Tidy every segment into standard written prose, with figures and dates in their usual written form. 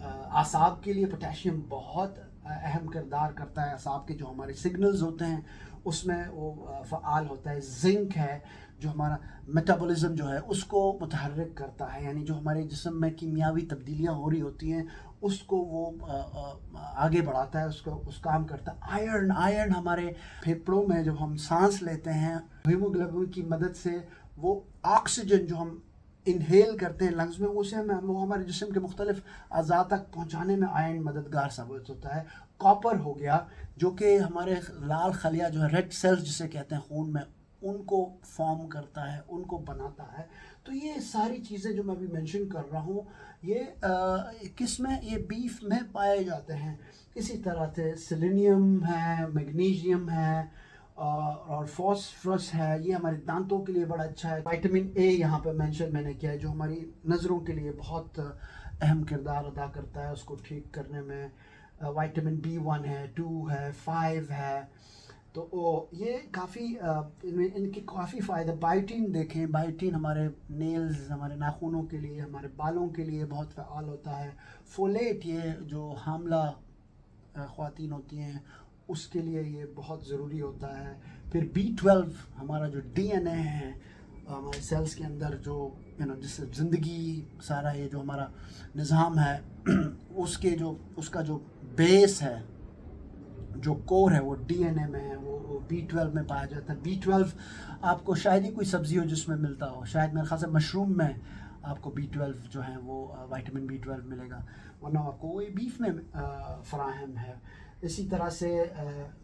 اعصاب کے لیے پوٹیشیم بہت اہم کردار کرتا ہے. اعصاب کے جو ہمارے سگنلز ہوتے ہیں اس میں وہ فعال ہوتا ہے. زنک ہے جو ہمارا میٹابولزم جو ہے اس کو متحرک کرتا ہے, یعنی جو ہمارے جسم میں کیمیاوی تبدیلیاں ہو رہی ہوتی ہیں اس کو وہ آگے بڑھاتا ہے, اس کام کرتا ہے. آئرن ہمارے پھیپھڑوں میں جب ہم سانس لیتے ہیں ہیموگلوبن کی مدد سے وہ آکسیجن جو ہم انہیل کرتے ہیں لنگز میں اسے وہ ہمارے جسم کے مختلف اعضاء تک پہنچانے میں آئرن مددگار ثابت ہوتا ہے. کاپر ہو گیا جو کہ ہمارے لال خلیہ جو ہے ریڈ سیلز جسے کہتے ہیں خون میں, ان کو فارم کرتا ہے, ان کو بناتا ہے. تو یہ ساری چیزیں جو میں ابھی مینشن کر رہا ہوں یہ کس میں, یہ بیف میں پائے جاتے ہیں. اسی طرح سے سیلینیم ہے, میگنیشیم ہے اور فاسفورس ہے, یہ ہمارے دانتوں کے لیے بڑا اچھا ہے. وائٹامن اے یہاں پہ مینشن میں نے کیا ہے جو ہماری نظروں کے لیے بہت اہم کردار ادا کرتا ہے اس کو ٹھیک کرنے میں. وائٹامن B1 ہے, 2 ہے, 5 ہے. تو یہ کافی ان کے کافی فائدہ. بائیٹین دیکھیں, بائیٹین ہمارے نیلز, ہمارے ناخنوں کے لیے, ہمارے بالوں کے لیے بہت فعال ہوتا ہے. فولیٹ یہ جو حاملہ خواتین ہوتی ہیں اس کے لیے یہ بہت ضروری ہوتا ہے. پھر B12 ہمارا جو DNA ہے ہمارے سیلز کے اندر جو جس سے زندگی سارا یہ جو ہمارا نظام ہے اس کا جو بیس ہے, جو کور ہے وہ DNA میں ہے, وہ B12 میں پایا جاتا ہے. B12 آپ کو شاید ہی کوئی سبزی ہو جس میں ملتا ہو, شاید میرے خیال سے مشروم میں آپ کو B12 جو ہے وہ وائٹامن B12 ملے گا, ورنہ آپ کو وہی بیف میں فراہم ہے. اسی طرح سے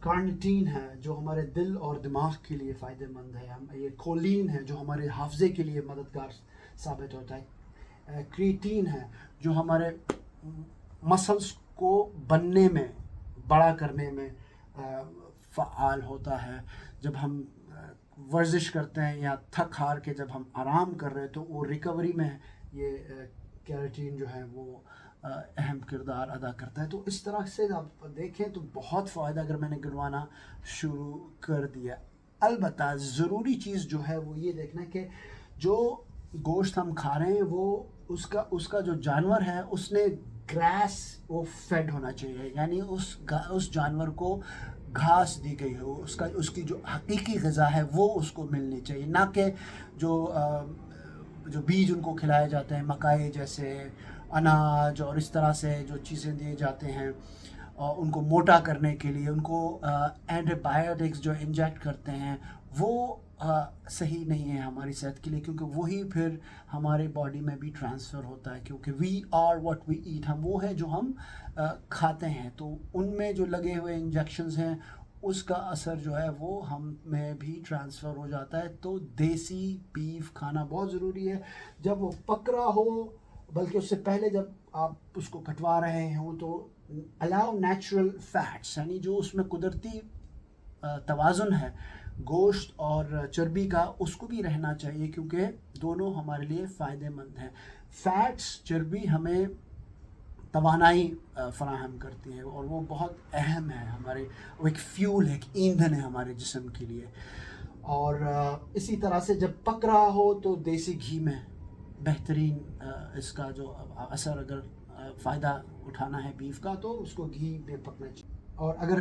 کارنیٹین ہے جو ہمارے دل اور دماغ کے لیے فائدہ مند ہے. یہ کولین ہے جو ہمارے حافظے کے لیے مددگار ثابت ہوتا ہے. کریٹین ہے جو ہمارے مسلس کو بننے میں, بڑا کرنے میں فعال ہوتا ہے. جب ہم ورزش کرتے ہیں یا تھک ہار کے جب ہم آرام کر رہے ہیں تو وہ ریکوری میں یہ کیراٹین جو ہے وہ اہم کردار ادا کرتا ہے. تو اس طرح سے آپ دیکھیں تو بہت فائدہ اگر میں نے گنوانا شروع کر دیا. البتہ ضروری چیز جو ہے وہ یہ دیکھنا کہ جو گوشت ہم کھا رہے ہیں وہ اس کا جو جانور ہے اس نے گراس وہ فیڈ ہونا چاہیے, یعنی اس جانور کو گھاس دی گئی ہو, اس کی جو حقیقی غذا ہے وہ اس کو ملنی چاہیے, نہ کہ جو بیج ان کو کھلائے جاتے ہیں مکئی جیسے, اناج اور اس طرح سے جو چیزیں دیے جاتے ہیں ان کو موٹا کرنے کے لیے, ان کو اینٹی بایوٹکس جو انجیکٹ کرتے ہیں وہ صحیح نہیں ہے ہماری صحت کے لیے, کیونکہ وہی پھر ہمارے باڈی میں بھی ٹرانسفر ہوتا ہے, کیونکہ we are what we eat, ہم وہ ہے جو ہم کھاتے ہیں. تو ان میں جو لگے ہوئے انجیکشنز ہیں اس کا اثر جو ہے وہ ہم میں بھی ٹرانسفر ہو جاتا ہے. تو دیسی بیف کھانا بہت ضروری ہے جب وہ پکا ہو, بلکہ اس سے پہلے جب آپ اس کو کٹوا رہے ہوں تو الاؤ نیچرل فیٹس, یعنی جو اس میں قدرتی توازن ہے گوشت اور چربی کا اس کو بھی رہنا چاہیے, کیونکہ دونوں ہمارے لیے فائدہ مند ہیں. فیٹس, چربی ہمیں توانائی فراہم کرتی ہے اور وہ بہت اہم ہے ہمارے, وہ ایک فیول ہے, ایک ایندھن ہے ہمارے جسم کے لیے. اور اسی طرح سے جب پک رہا ہو تو دیسی گھی میں بہترین اس کا جو اثر, اگر فائدہ اٹھانا ہے بیف کا تو اس کو گھی میں پکنا چاہیے.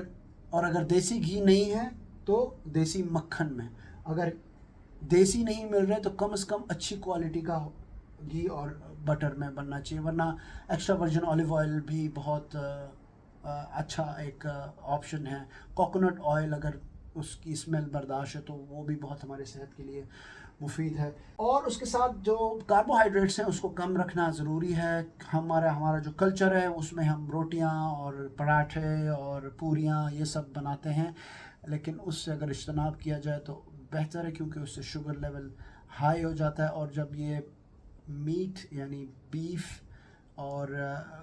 اور اگر دیسی گھی نہیں ہے تو دیسی مکھن میں, اگر دیسی نہیں مل رہے تو کم از کم اچھی کوالٹی کا گھی اور بٹر میں بننا چاہیے, ورنہ ایکسٹرا ورجن اولیو آئل بھی بہت اچھا ایک آپشن ہے. کوکونٹ آئل اگر اس کی اسمیل برداشت ہے تو وہ بھی بہت ہمارے صحت کے لیے مفید ہے. اور اس کے ساتھ جو کاربوہائیڈریٹس ہیں اس کو کم رکھنا ضروری ہے. ہمارا جو کلچر ہے اس میں ہم روٹیاں اور پراٹھے اور پوریاں یہ سب بناتے ہیں, لیکن اس سے اگر اجتناب کیا جائے تو بہتر ہے, کیونکہ اس سے شوگر لیول ہائی ہو جاتا ہے. اور جب یہ میٹ یعنی بیف اور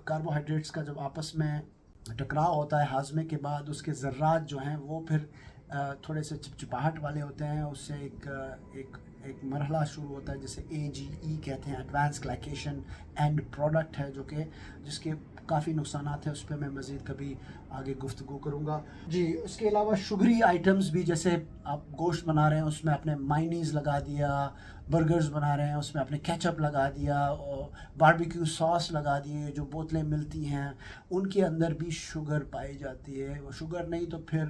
کاربوہائیڈریٹس کا جب آپس میں ٹکراؤ ہوتا ہے ہاضمے کے بعد, اس کے ذرات جو ہیں وہ پھر تھوڑے سے چپچپاہٹ والے ہوتے ہیں, اس سے ایک ایک مرحلہ شروع ہوتا ہے جسے AGE کہتے ہیں، ایڈوانس گلائکیشن اینڈ پروڈکٹ ہے، جو کہ جس کے کافی نقصانات ہیں، اس پہ میں مزید کبھی آگے گفتگو کروں گا. جی اس کے علاوہ شوگری آئٹمز بھی، جیسے آپ گوشت بنا رہے ہیں اس میں آپ نے مائنیز لگا دیا، برگرز بنا رہے ہیں اس میں آپ نے کیچپ لگا دیا، اور باربیکیو ساس لگا دیے، جو بوتلیں ملتی ہیں ان کے اندر بھی شوگر پائی جاتی ہے. وہ شوگر نہیں تو پھر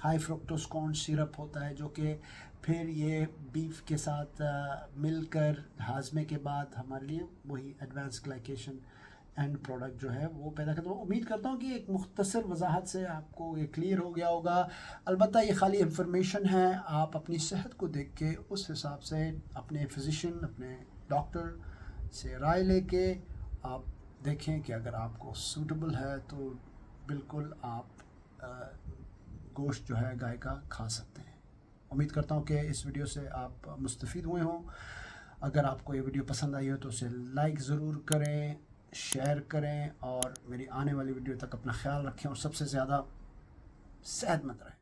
ہائی فرکٹوز کارن سیرپ ہوتا ہے، جو کہ پھر یہ بیف کے ساتھ مل کر ہاضمے کے بعد ہمارے لیے وہی ایڈوانس گلائکیشن اینڈ پروڈکٹ جو ہے وہ پیدا کرتا ہوں. امید کرتا ہوں کہ ایک مختصر وضاحت سے آپ کو یہ کلیئر ہو گیا ہوگا. البتہ یہ خالی انفارمیشن ہے، آپ اپنی صحت کو دیکھ کے اس حساب سے اپنے فزیشین، اپنے ڈاکٹر سے رائے لے کے آپ دیکھیں کہ اگر آپ کو سوٹیبل ہے تو بالکل آپ گوشت جو ہے گائے کا کھا سکتے ہیں. امید کرتا ہوں کہ اس ویڈیو سے آپ مستفید ہوئے ہوں. اگر آپ کو یہ ویڈیو پسند آئی ہو تو اسے لائک ضرور کریں، شیئر کریں، اور میری آنے والی ویڈیو تک اپنا خیال رکھیں، اور سب سے زیادہ صحت مند رہیں.